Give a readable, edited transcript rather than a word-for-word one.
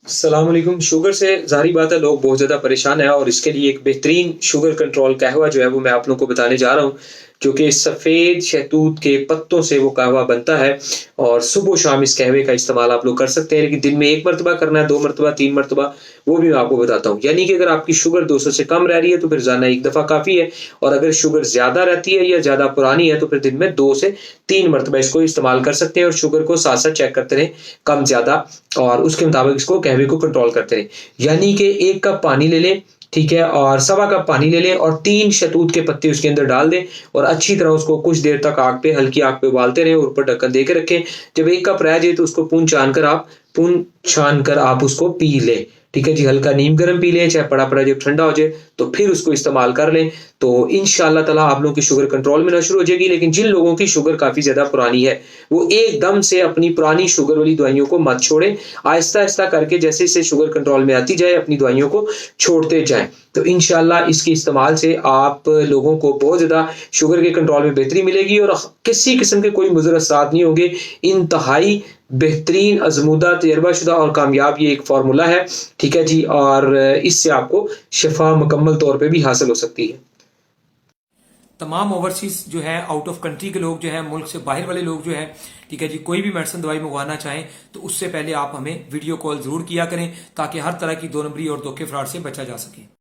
अस्सलाम वालेकुम। शुगर से ज़ाहिर बात है लोग बहुत ज़्यादा परेशान हैं और इसके लिए एक बेहतरीन शुगर कंट्रोल कहवा जो है वो मैं आप लोगों को बताने जा रहा हूँ, जो कि सफ़ेद शहतूत के पत्तों से वो कहवा बनता है और सुबह शाम इस कहवे का इस्तेमाल आप लोग कर सकते हैं। लेकिन दिन में 1 मरतबा करना है, 2 मरतबा, 3 मरतबा, वो भी मैं आपको बताता हूँ। यानी कि अगर आपकी शुगर 200 से कम रह रही है तो फिर रोज़ाना 1 दफ़ा काफ़ी है, और अगर शुगर ज़्यादा रहती है या ज़्यादा पुरानी है तो फिर दिन में 2 से 3 मरतबा इसको इस्तेमाल कर सकते हैं और शुगर को साथ-साथ चेक करते रहें, कम-ज़्यादा, और उसके मुताबिक इसको कहवे को कंट्रोल करते रहें। यानी कि 1 कप पानी ले लें, ठीक है? और सवा कप पानी ले लें और 3 शहतूत के पत्ते उसके अंदर डाल दें और अच्छी तरह उसको कुछ देर तक आग पे, हल्की आग पे उबालते रहें और ऊपर ढक्कन दे के रखें। जब 1 कप रह जाए तो उसको पून छान कर आप उसको पी लें। ठीक है जी? हल्का नीम गर्म पी लें, चाहे पड़ा-पड़ा जब ठंडा हो जाए तो फिर उसको इस्तेमाल कर लें। तो इंशाअल्लाह ताला आप लोगों की शुगर कंट्रोल में ना शुरू हो जाएगी। लेकिन जिन लोगों की शुगर काफ़ी ज़्यादा पुरानी है, वो एकदम से अपनी पुरानी शुगर वाली दवाइयों को मत छोड़ें। आहिस्ता-आहिस्ता करके जैसे-जैसे शुगर कंट्रोल में आती जाए, अपनी दवाइयों को छोड़ते जाएँ। तो इंशाअल्लाह इसके इस्तेमाल से आप लोगों को बहुत ज़्यादा शुगर के कंट्रोल में बेहतरी मिलेगी और किसी किस्म के कोई मुज़र असरात नहीं होंगे। इंतहाई बेहतरीन, आज़मूदा, तजर्बाशुदा और कामयाब ये एक फ़ॉर्मूला है, ठीक है जी? और इससे आपको शिफ़ा मुकम्मल तौर पे भी हासिल हो सकती है। तमाम ओवरसीज जो है, आउट ऑफ कंट्री के लोग जो है, मुल्क से बाहर वाले लोग जो है, ठीक है जी, कोई भी मेडिसिन दवाई मंगवाना चाहें तो उससे पहले आप हमें वीडियो कॉल जरूर किया करें ताकि हर तरह की दो नंबरी और धोखे फ्रॉड से बचा जा सके।